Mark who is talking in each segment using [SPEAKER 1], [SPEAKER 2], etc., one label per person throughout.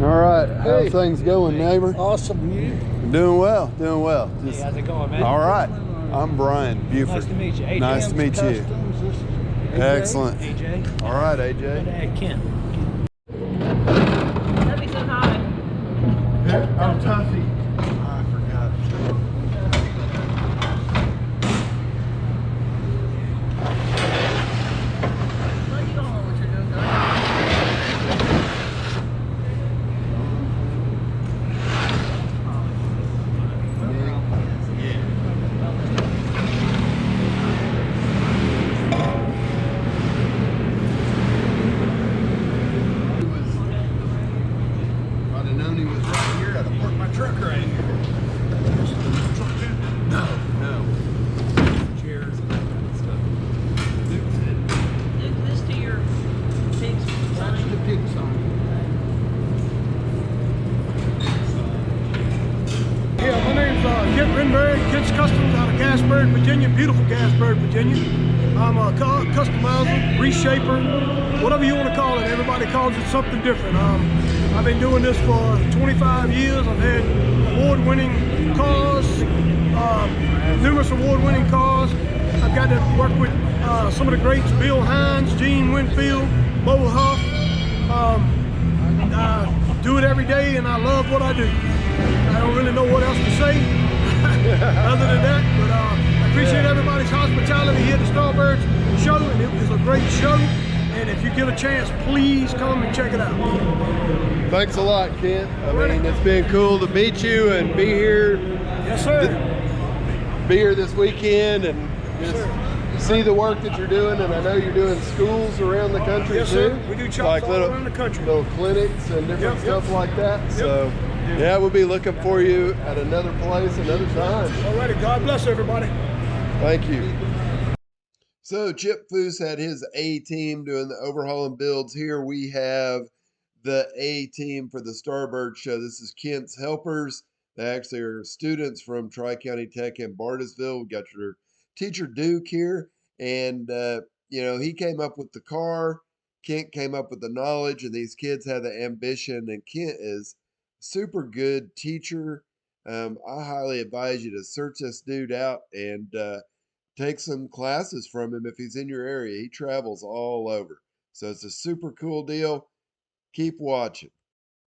[SPEAKER 1] All right, how's things going, neighbor?
[SPEAKER 2] Awesome. You?
[SPEAKER 1] Doing well, doing well.
[SPEAKER 3] Hey, how's it going, man?
[SPEAKER 1] All right, I'm Brian Buford.
[SPEAKER 3] Nice to meet you. AJ.
[SPEAKER 1] Nice to meet you. Excellent.
[SPEAKER 3] AJ.
[SPEAKER 1] All right, AJ.
[SPEAKER 3] Ken.
[SPEAKER 4] That'd be so high.
[SPEAKER 1] I'm Tuffy. I forgot.
[SPEAKER 4] Well, you don't know what you're doing, though. This to your pig's sign.
[SPEAKER 2] Yeah, my name's Writtenberry, Kids Customs out of Gasburg, Virginia, beautiful Gasburg, Virginia. I'm a customizer, reshaper, whatever you want to call it. Everybody calls it something different. I've been doing this for 25 years. I've had award-winning cars, numerous award-winning cars. I've got to work with some of the greats, Bill Hines, Gene Winfield, Bo Huff. I do it every day and I love what I do. I don't really know what else to say other than that, but I appreciate everybody's hospitality here at the Starbirds show, and it was a great show. And if you get a chance, please come and check it out.
[SPEAKER 1] Thanks a lot, Kent. I mean, it's been cool to meet you and be here.
[SPEAKER 2] Yes, sir.
[SPEAKER 1] Be here this weekend and just see the work that you're doing. And I know you're doing schools around the country
[SPEAKER 2] Yes,
[SPEAKER 1] too.
[SPEAKER 2] sir. We do chops
[SPEAKER 1] like
[SPEAKER 2] all
[SPEAKER 1] little,
[SPEAKER 2] around the country.
[SPEAKER 1] Little clinics and different stuff like that.
[SPEAKER 2] Yep.
[SPEAKER 1] So, yeah, we'll be looking for you at another place, another time.
[SPEAKER 2] Alrighty, God bless everybody.
[SPEAKER 1] Thank you. So Chip Foose had his A team doing the overhaul and builds. Here we have the A team for the Starbird show. This is Kent's helpers. They actually are students from Tri-County Tech in Bartlesville. We got your teacher Duke here, and you know, he came up with the car. Kent came up with the knowledge, and these kids have the ambition. And Kent is a super good teacher. I highly advise you to search this dude out and take some classes from him if he's in your area. He travels all over. So it's a super cool deal. Keep watching.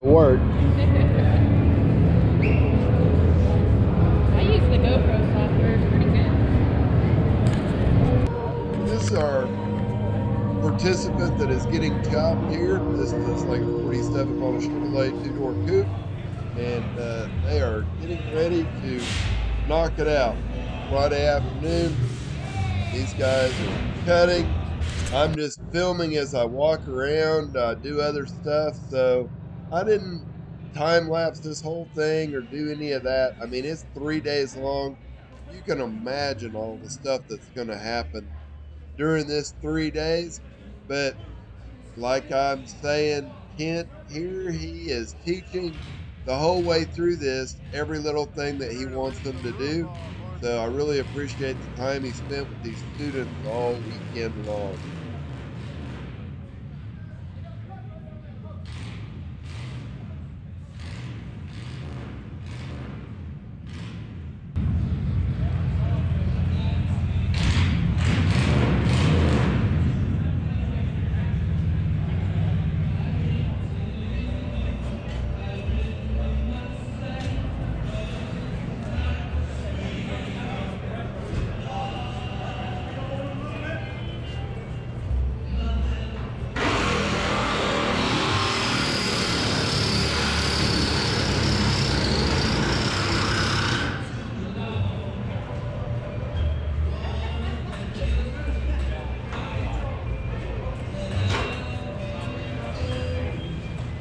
[SPEAKER 1] Word.
[SPEAKER 4] I use the GoPro software. It's pretty good.
[SPEAKER 1] This is our participant that is getting chopped here. This is like a 47 model Chevrolet 2-door coupe. And they are getting ready to knock it out. Friday afternoon. These guys are cutting. I'm just filming as I walk around, do other stuff. So I didn't time lapse this whole thing or do any of that. I mean, it's 3 days long. You can imagine all the stuff that's going to happen during this 3 days. But like I'm saying, Kent here, he is teaching the whole way through this, every little thing that he wants them to do. So I really appreciate the time he spent with these students all weekend long.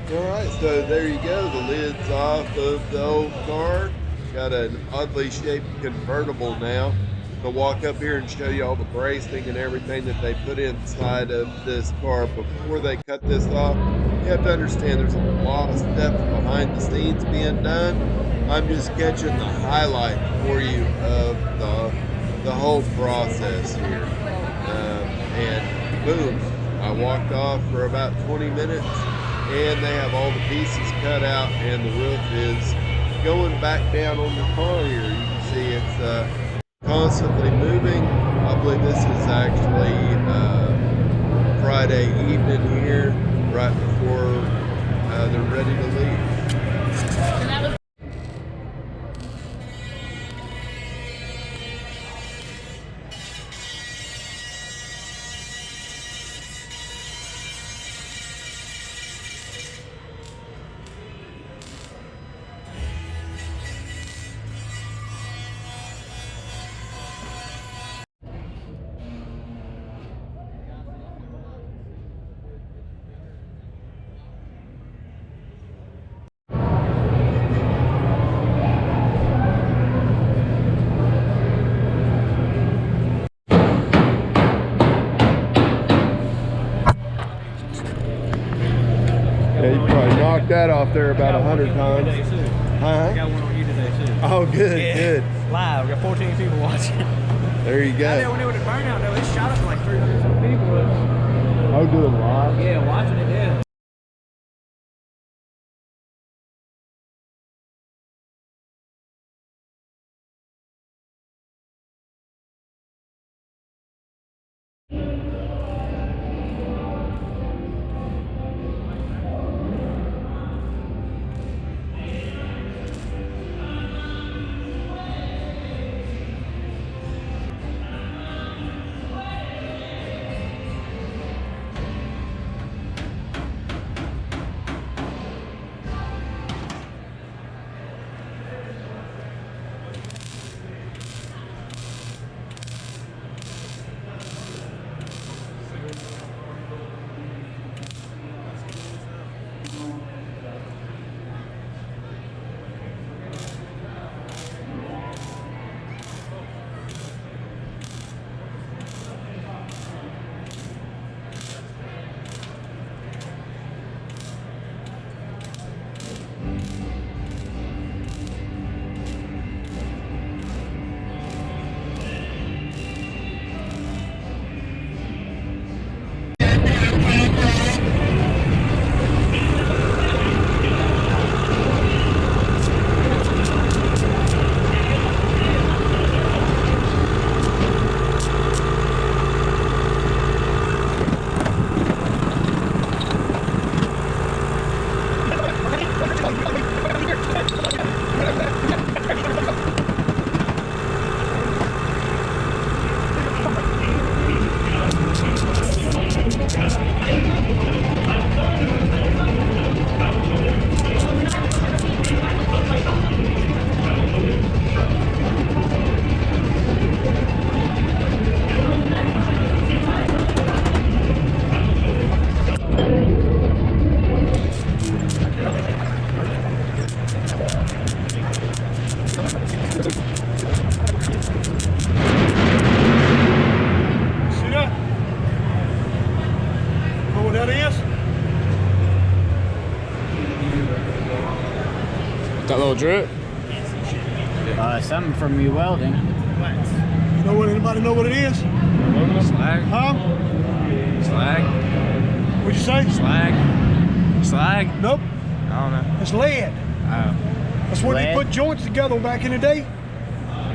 [SPEAKER 1] Alright, so there you go, the lid's off of the old car. Got an oddly shaped convertible now. To walk up here and show you all the bracing and everything that they put inside of this car before they cut this off. You have to understand there's a lot of steps behind the scenes being done. I'm just catching the highlight for you of the whole process here. And boom, I walked off for about 20 minutes. and they have all the pieces cut out, and the roof is going back down on the car here. You can see it's constantly moving. I believe this is actually Friday evening here, right before they're ready to leave.
[SPEAKER 4] And that was
[SPEAKER 1] Yeah, you probably knocked that off there about 100 times.
[SPEAKER 3] I got one on you today too.
[SPEAKER 1] Oh, good,
[SPEAKER 3] Yeah.
[SPEAKER 1] good.
[SPEAKER 3] Live. We got 14 people watching.
[SPEAKER 1] There you
[SPEAKER 3] I know
[SPEAKER 1] go.
[SPEAKER 3] when it was a burnout though, it shot up to like 300 some people.
[SPEAKER 1] Oh, good live.
[SPEAKER 3] Yeah, watching it, yeah.
[SPEAKER 2] See that? Know what that is?
[SPEAKER 5] That little drip?
[SPEAKER 3] Something from you welding.
[SPEAKER 2] You know what? Anybody know what it is?
[SPEAKER 3] Slag.
[SPEAKER 2] Huh?
[SPEAKER 3] Slag.
[SPEAKER 2] What'd you say?
[SPEAKER 3] Slag. Slag.
[SPEAKER 2] Nope.
[SPEAKER 3] I don't know.
[SPEAKER 2] It's lead.
[SPEAKER 3] Oh.
[SPEAKER 2] That's when they
[SPEAKER 3] Lead?
[SPEAKER 2] put joints together back in the day.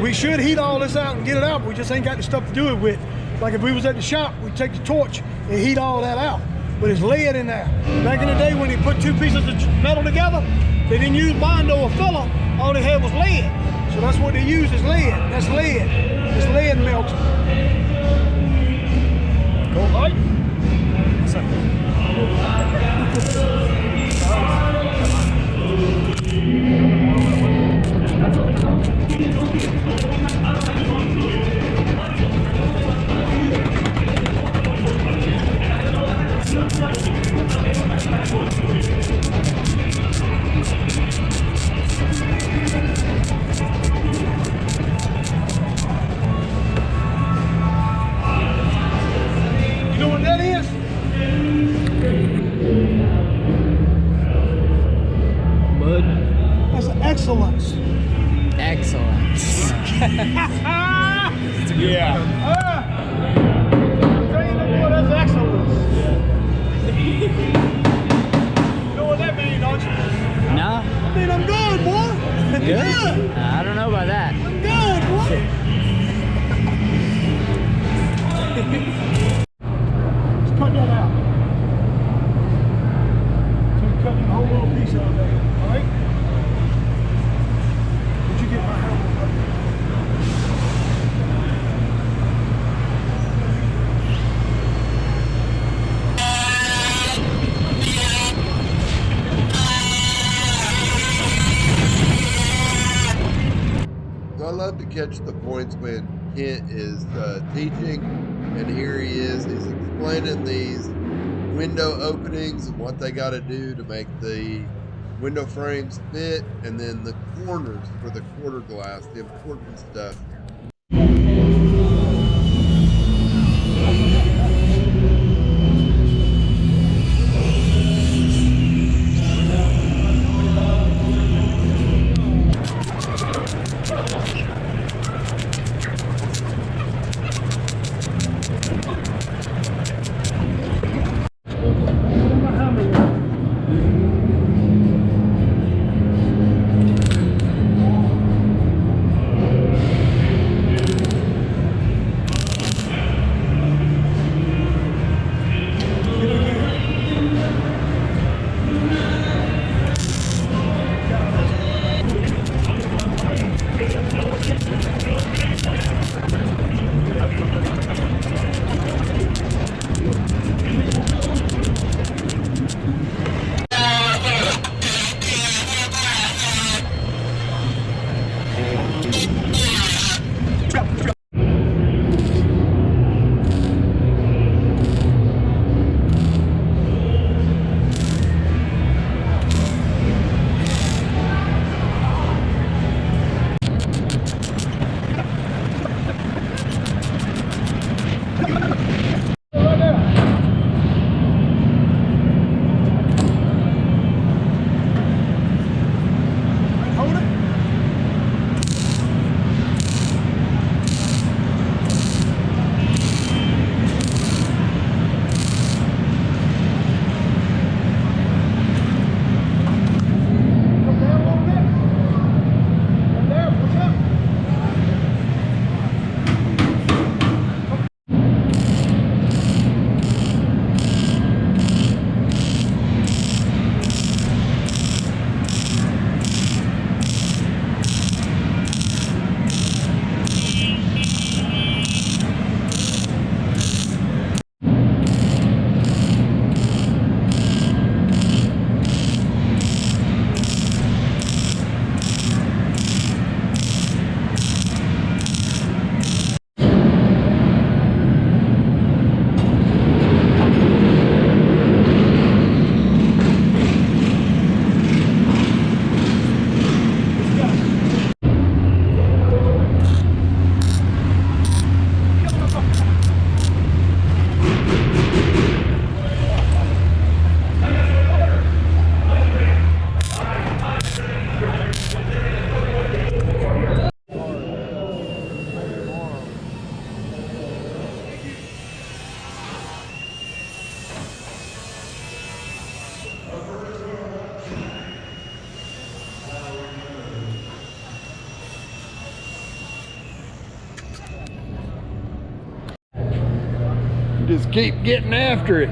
[SPEAKER 2] We should heat all this out and get it out, but we just ain't got the stuff to do it with. Like if we was at the shop, we'd take the torch and heat all that out. But it's lead in there. Back in the day when they put two pieces of metal together, they didn't use Bondo or filler. All they had was lead. So that's what they use is lead. That's lead. It's lead melting. Cool, right? You know what that is?
[SPEAKER 3] Mud.
[SPEAKER 2] That's excellence.
[SPEAKER 3] Excellence.
[SPEAKER 2] Yeah. That's excellence.
[SPEAKER 1] fun to catch the points when Kent is teaching, and here he is. He's explaining these window openings and what they got to do to make the window frames fit, and then the corners for the quarter glass, the important stuff. Just keep getting after it.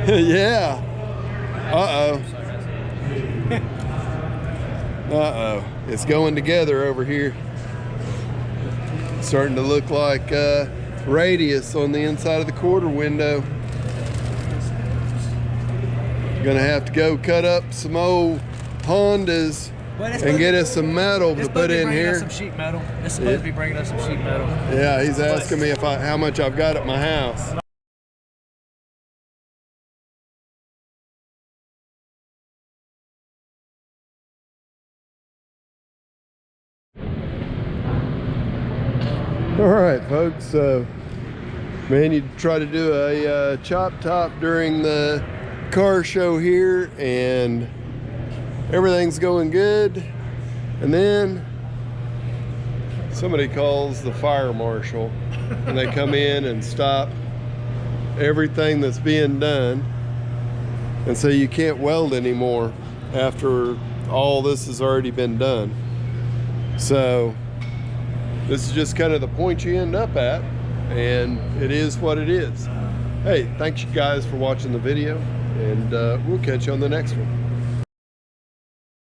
[SPEAKER 1] Yeah. Uh-oh. It's going together over here. It's starting to look like radius on the inside of the quarter window. Gonna have to go cut up some old Hondas and get us some metal to put in here.
[SPEAKER 3] Some sheet metal. It's supposed to be bringing us some sheet metal.
[SPEAKER 1] Yeah, he's asking me how much I've got at my house. All right, folks. So, man, you try to do a chop top during the car show here, and everything's going good, and then somebody calls the fire marshal and they come in and stop everything that's being done, and so you can't weld anymore after all this has already been done. So this is just kind of the point you end up at, and it is what it is. Hey, thanks you guys for watching the video, and we'll catch you on the next one.